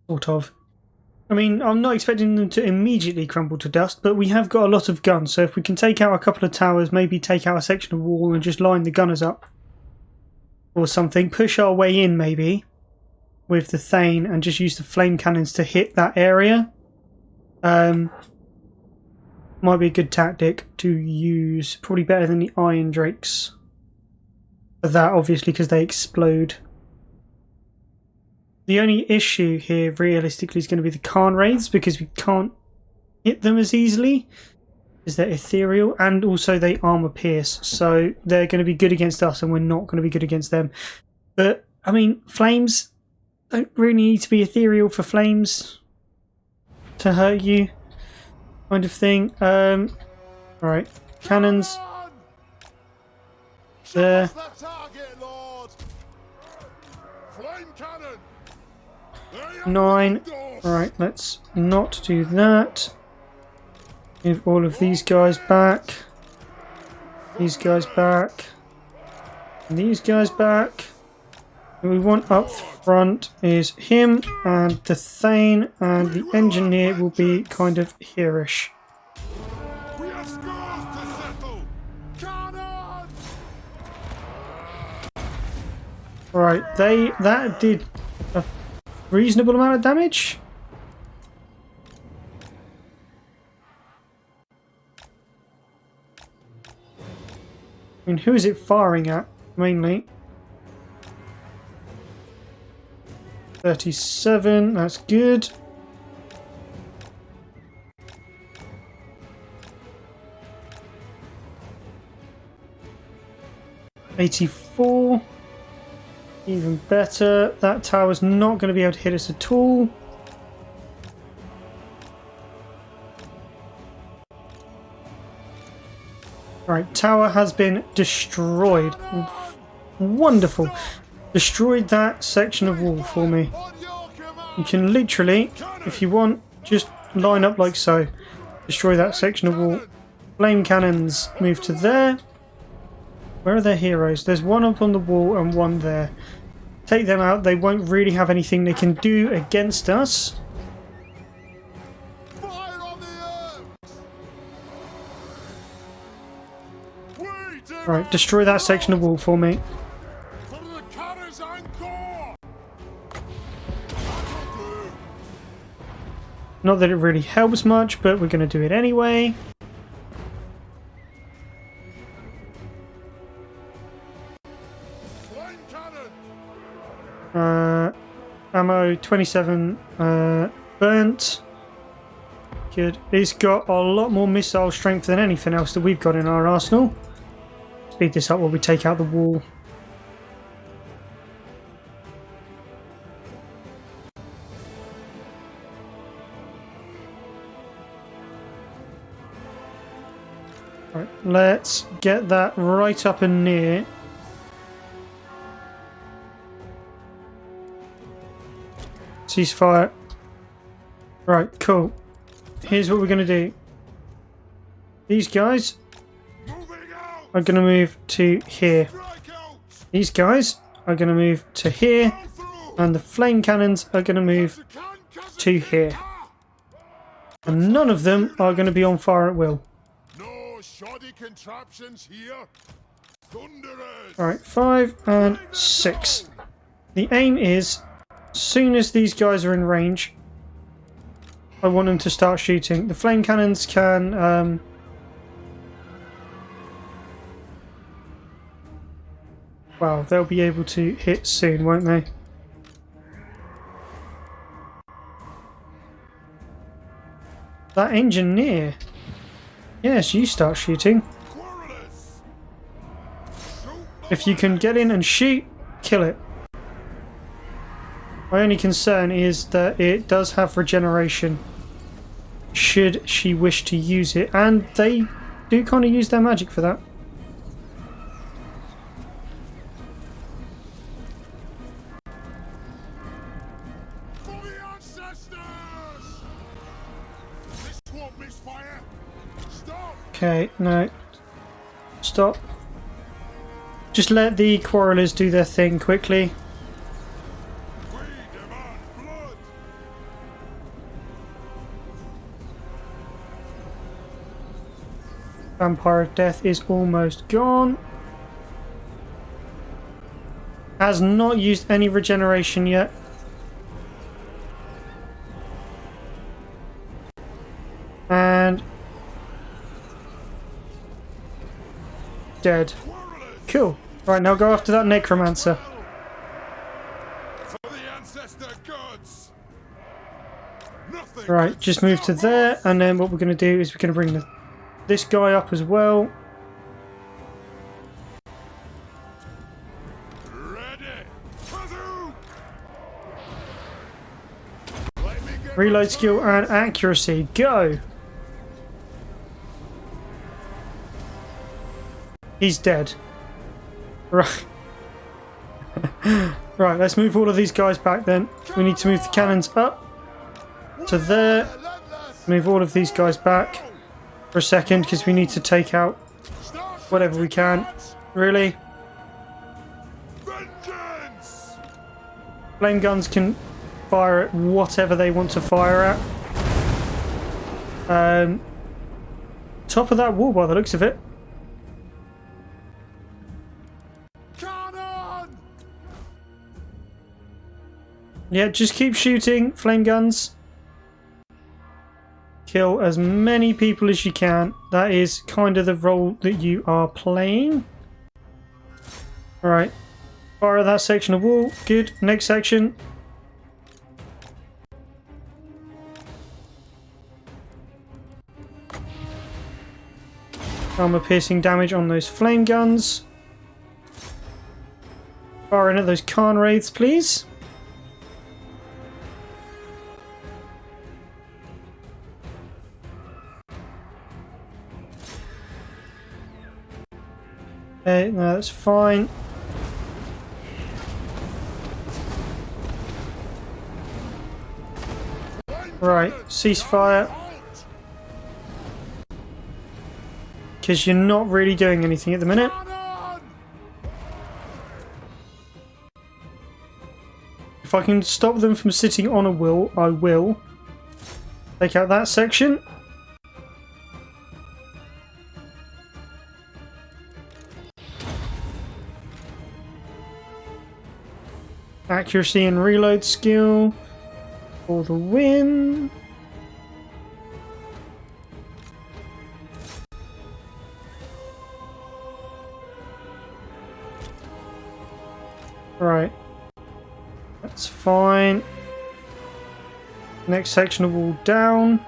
A: Sort of. I mean, I'm not expecting them to immediately crumble to dust, but we have got a lot of guns, so if we can take out a couple of towers, maybe take out a section of wall and just line the gunners up or something, push our way in maybe with the Thane and just use the flame cannons to hit that area, might be a good tactic to use. Probably better than the Iron Drakes for that, obviously, because they explode. The only issue here, realistically, is going to be the Khan Wraiths, because we can't hit them as easily, because they're ethereal, and also they armor pierce, so they're going to be good against us, and we're not going to be good against them. But, I mean, flames don't really need to be ethereal for flames to hurt you, kind of thing. Right, cannons. There.
B: Flame cannon.
A: 9. Alright, let's not do that. Move all of these guys back. These guys back. And these guys back. What we want up front is him and the Thane, and the engineer will be kind of here-ish.
B: We have scores to settle. Cannon.
A: Right, that did a reasonable amount of damage. I mean, who is it firing at, mainly? 37, that's good. $84. Even better. That tower's not going to be able to hit us at all. Right, tower has been destroyed. Wonderful. Destroyed that section of wall for me. You can literally, if you want, just line up like so. Destroy that section of wall. Flame cannons move to there. Where are their heroes? There's one up on the wall and one there. Take them out. They won't really have anything they can do against us.
B: Fire on the earth.
A: Right, destroy that section of wall for me.
B: For the cannons encore.
A: Not that it really helps much, but we're going to do it anyway.
B: Flame cannon.
A: Ammo 27 burnt. Good. He's got a lot more missile strength than anything else that we've got in our arsenal. Speed this up while we take out the wall. Right, let's get that right up and near. Ceasefire. Right, cool. Here's what we're going to do. These guys are going to move to here. These guys are going to move to here. And the flame cannons are going to move to here. And none of them are going to be on fire at will.
B: No shoddy contraptions here. Thunderers.
A: Alright, 5 and 6. The aim is, as soon as these guys are in range, I want them to start shooting. The flame cannons can... well, they'll be able to hit soon, won't they? That engineer. Yes, you start shooting. If you can get in and shoot, kill it. My only concern is that it does have regeneration, should she wish to use it, and they do kind of use their magic for that. Okay, no. Stop. Just let the quarrelers do their thing quickly. Vampire of Death is almost gone. Has not used any regeneration yet. And... dead. Cool. Right, now go after that necromancer. Right, just move to there, and then what we're going to do is we're going to bring this guy up as well. Reload skill and accuracy. Go! He's dead. Right. Right, let's move all of these guys back then. We need to move the cannons up to there. Move all of these guys back for a second because we need to take out whatever we can. Really? Flame guns can fire at whatever they want to fire at. Top of that wall by the looks of it. Yeah, just keep shooting, flame guns. Kill as many people as you can. That is kind of the role that you are playing. Alright. Fire that section of wall. Good. Next section. Armor piercing damage on those flame guns. Fire in at those Khan wraiths, please. Okay, no, that's fine. Right, ceasefire. Because you're not really doing anything at the minute. If I can stop them from sitting on a will, I will. Take out that section. Accuracy and reload skill for the win. Right. That's fine. Next section of wall down.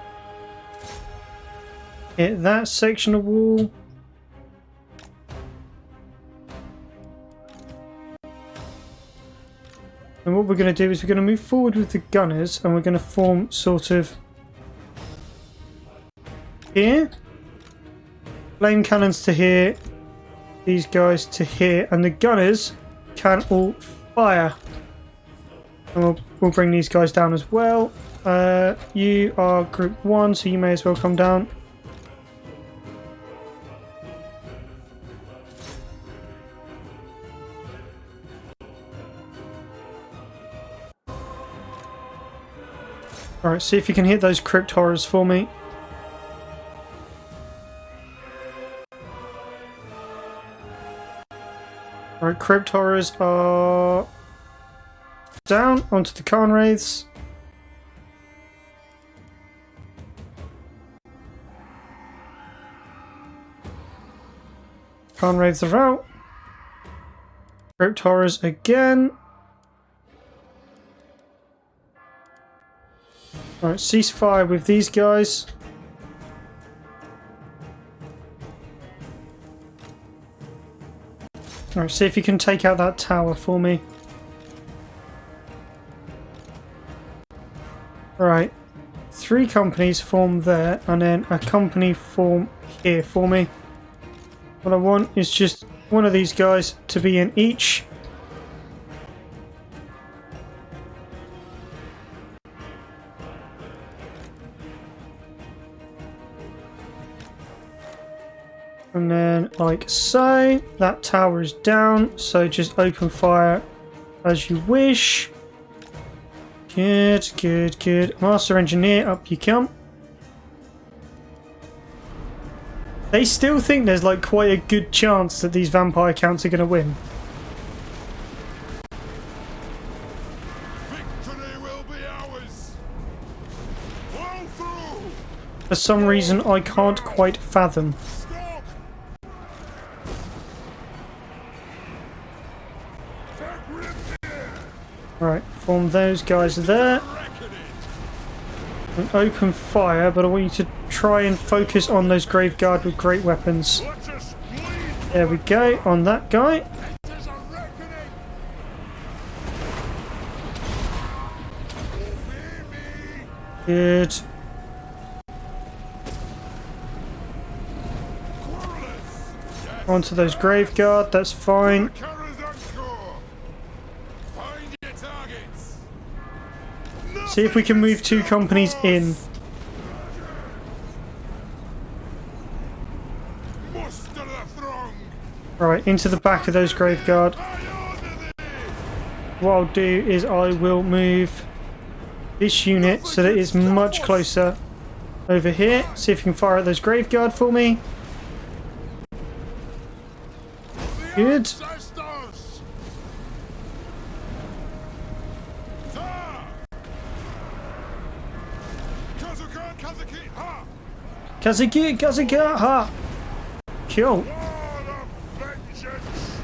A: Hit that section of wall. And what we're going to do is we're going to move forward with the gunners and we're going to form sort of here. Flame cannons to here. These guys to here. And the gunners can all fire. And we'll bring these guys down as well. You are group 1, so you may as well come down. Alright, see if you can hit those crypt horrors for me. Alright, crypt horrors are down onto the Khan Wraiths. Khan Wraiths are out. Crypt horrors again. Alright, ceasefire with these guys. Alright, see if you can take out that tower for me. Alright, 3 companies form there, and then a company form here for me. What I want is just one of these guys to be in each. And then, like so, that tower is down, so just open fire as you wish. Good, good, good. Master Engineer, up you come. They still think there's like quite a good chance that these vampire counts are going to win.
B: Victory will be ours. All through.
A: For some reason, I can't quite fathom.
B: Stop.
A: Right, form those guys there. And open fire, but I want you to try and focus on those Grave Guard with great weapons.
B: Let us bleed.
A: There we go, on that guy.
B: It is a reckoning. Obey me.
A: Good.
B: Quarrelers.
A: Onto those Grave Guard, that's fine.
B: Carries on shore. Find your targets.
A: See if we can move 2 companies in.
B: Muster the throng.
A: Right, into the back of those Grave Guard.
B: I order thee.
A: What I'll do is I will move this unit so that it's much closer over here. See if you can fire at those Grave Guard for me. Good.
B: Ancestors. Tsar. Kazuka, Kazuki, ha!
A: Kazuki, Kazuki, ha! Cool.
B: Lord of vengeance.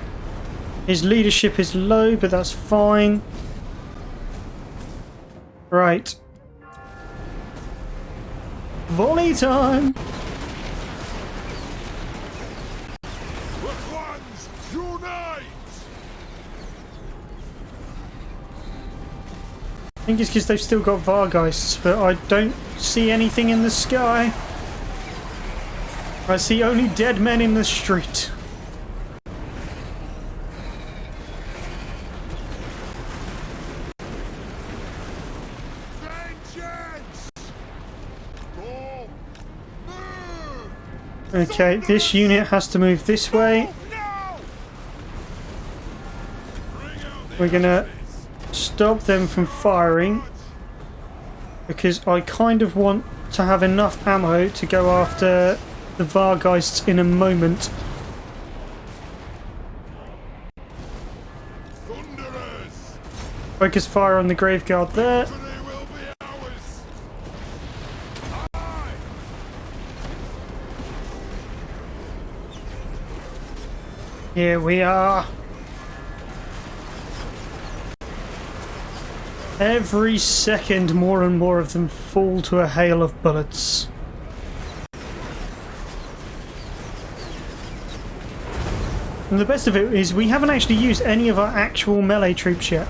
A: His leadership is low, but that's fine. Right. Volley time!
B: The clans unite.
A: I think it's because they've still got Vargeists, but I don't see anything in the sky. I see only dead men in the street.
B: Vengeance. Go. Move.
A: Okay, this unit has to move this way.
B: Now. Bring out the
A: We're gonna
B: enemies.
A: stop them from firing because I kind of want to have enough ammo to go after the Vargeists in a moment.
B: Thunderers.
A: Focus fire on the Grave Guard there.
B: Victory will be ours. Aye.
A: Here we are. Every second more and more of them fall to a hail of bullets. And the best of it is we haven't actually used any of our actual melee troops yet.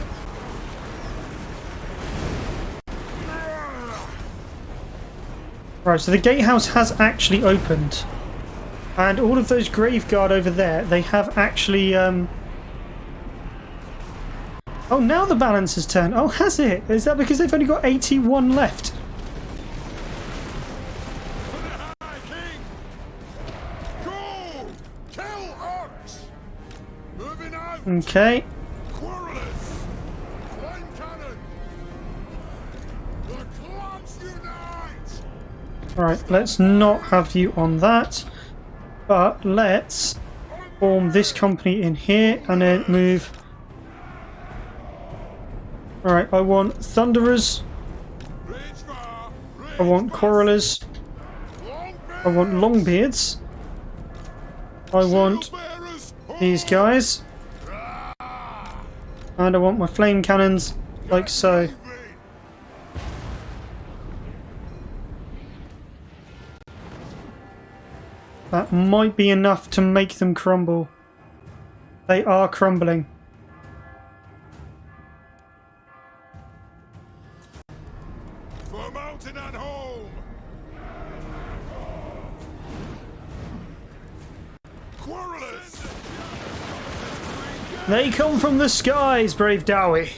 A: Right, so the gatehouse has actually opened. And all of those Graveguard over there, they have actually... Oh, now the balance has turned. Oh, has it? Is that because they've only got 81 left? Okay. Alright, let's not have you on that. But let's form this company in here and then move. Alright, I want Thunderers. I want Quarrelers. I want Longbeards. I want these guys. And I want my flame cannons, like so. That might be enough to make them crumble. They are crumbling.
B: For mountain and home. Quarrelers.
A: They come from the skies, brave Dowie.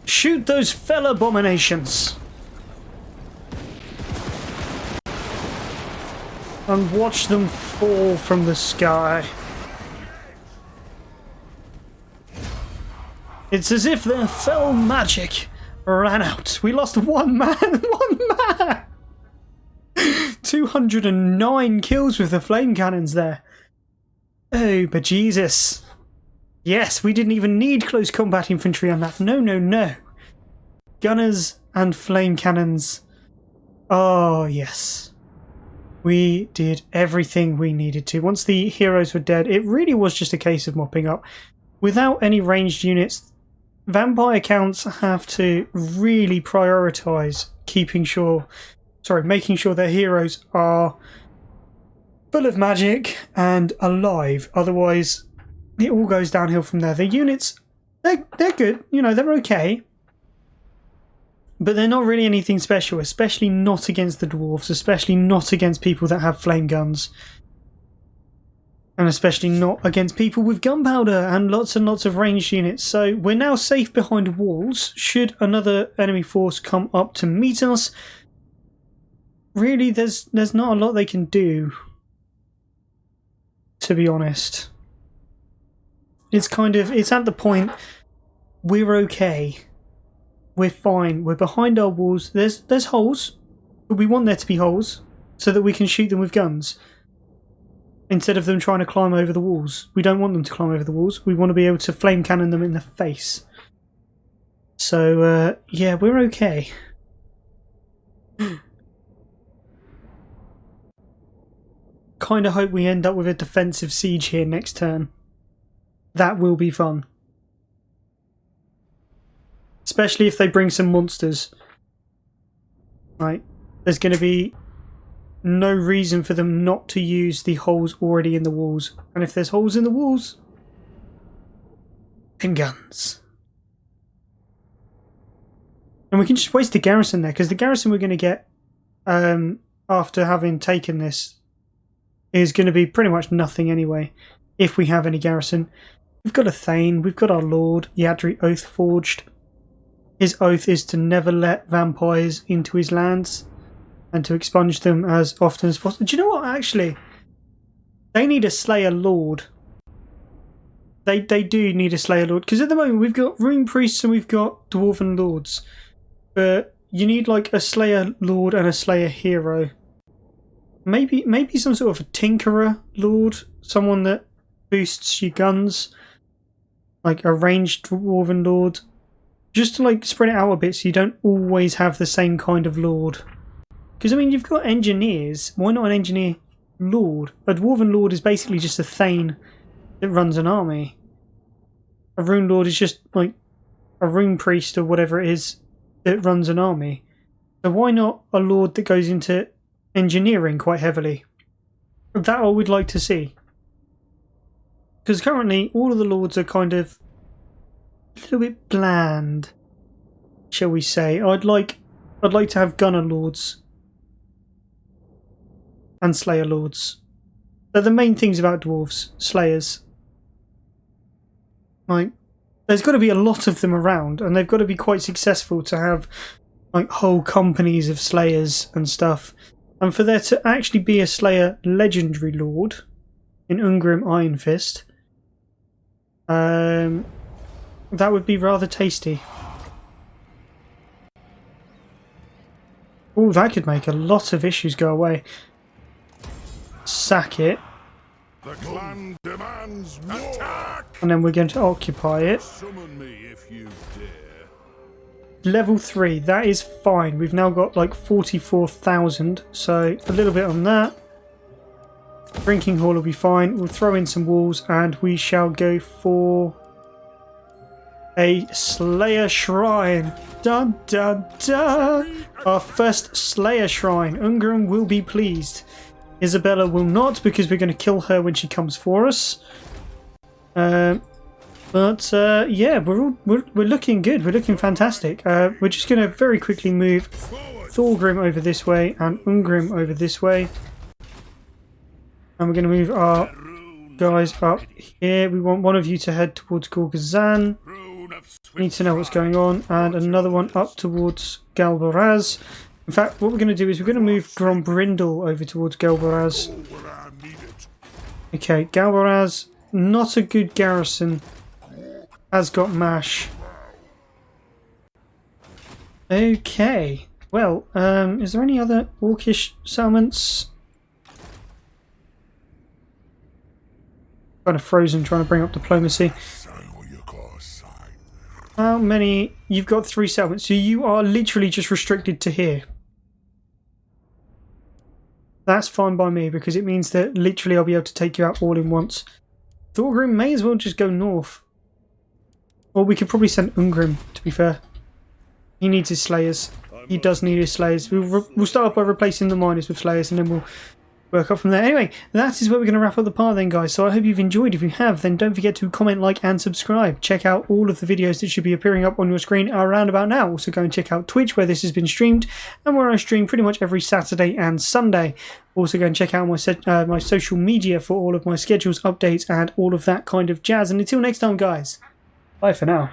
A: Shoot those fell abominations. And watch them fall from the sky. It's as if their fell magic ran out. We lost one man. One man! 209 kills with the flame cannons there. Oh, bejesus. Yes, we didn't even need close combat infantry on that. No, no, no. Gunners and flame cannons. Oh, yes. We did everything we needed to. Once the heroes were dead, it really was just a case of mopping up. Without any ranged units, vampire counts have to really prioritise making sure their heroes are full of magic and alive. Otherwise, it all goes downhill from there. The units, they're good. You know, they're okay. But they're not really anything special, especially not against the dwarves, especially not against people that have flame guns. And especially not against people with gunpowder and lots of ranged units. So we're now safe behind walls. Should another enemy force come up to meet us, really there's not a lot they can do, to be honest. It's at the point we're okay. We're fine. We're behind our walls. There's holes, but we want there to be holes so that we can shoot them with guns instead of them trying to climb over the walls. We don't want them to climb over the walls. We want to be able to flame cannon them in the face. So, yeah, we're okay. Kind of hope we end up with a defensive siege here next turn. That will be fun. Especially if they bring some monsters. Right. There's going to be no reason for them not to use the holes already in the walls. And if there's holes in the walls, then guns. And we can just waste the garrison there, because the garrison we're going to get after having taken this is going to be pretty much nothing anyway, if we have any garrison. We've got a Thane, we've got our Lord, Yadri Oathforged. His oath is to never let vampires into his lands and to expunge them as often as possible. Do you know what, actually? They need a Slayer Lord. They do need a Slayer Lord, because at the moment we've got Rune Priests and we've got Dwarven Lords. But you need like a Slayer Lord and a Slayer Hero. Maybe some sort of a Tinkerer Lord, someone that boosts your guns, like a ranged Dwarven Lord. Just to like spread it out a bit so you don't always have the same kind of Lord. Because I mean, you've got engineers. Why not an engineer Lord? A Dwarven Lord is basically just a Thane that runs an army. A Rune Lord is just like a Rune Priest or whatever it is that runs an army. So why not a Lord that goes into engineering quite heavily? That I would like to see. Because currently all of the Lords are kind of a little bit bland, shall we say. I'd like to have Gunner Lords and Slayer Lords. They're the main things about dwarves, slayers. Like, there's got to be a lot of them around, and they've got to be quite successful to have like whole companies of slayers and stuff. And for there to actually be a slayer legendary lord in Ungrim Iron Fist, that would be rather tasty. Oh, that could make a lot of issues go away. Sack it.
B: The clan demands attack.
A: And then we're going to occupy it.
B: Summon me if you dare.
A: Level 3, that is fine. We've now got like 44,000, so a little bit on that. Drinking hall will be fine. We'll throw in some walls and we shall go for a Slayer Shrine. Dun dun dun! Our first Slayer Shrine. Ungrim will be pleased. Isabella will not, because we're going to kill her when she comes for us. Yeah, we're looking good. We're looking fantastic. We're just going to very quickly move Thorgrim over this way and Ungrim over this way. And we're going to move our guys up here. We want one of you to head towards Gorgazan. We need to know what's going on. And another one up towards Galbaraz. In fact, what we're going to do is we're going to move Grombrindal over towards Galbaraz. Okay, Galbaraz, not a good garrison. Has got MASH. Okay. Well, is there any other orcish settlements? Kind of frozen trying to bring up diplomacy. How many? You've got 3 settlements, so you are literally just restricted to here. That's fine by me, because it means that literally I'll be able to take you out all in once. Thorgrim may as well just go north. Or we could probably send Ungrim, to be fair. He needs his slayers. He does need his slayers. We'll start off by replacing the miners with slayers, and then we'll work up from there. Anyway, that is where we're going to wrap up the part then, guys. So I hope you've enjoyed. If you have, then don't forget to comment, like, and subscribe. Check out all of the videos that should be appearing up on your screen around about now. Also go and check out Twitch, where this has been streamed, and where I stream pretty much every Saturday and Sunday. Also go and check out my social media for all of my schedules, updates, and all of that kind of jazz. And until next time, guys, bye for now.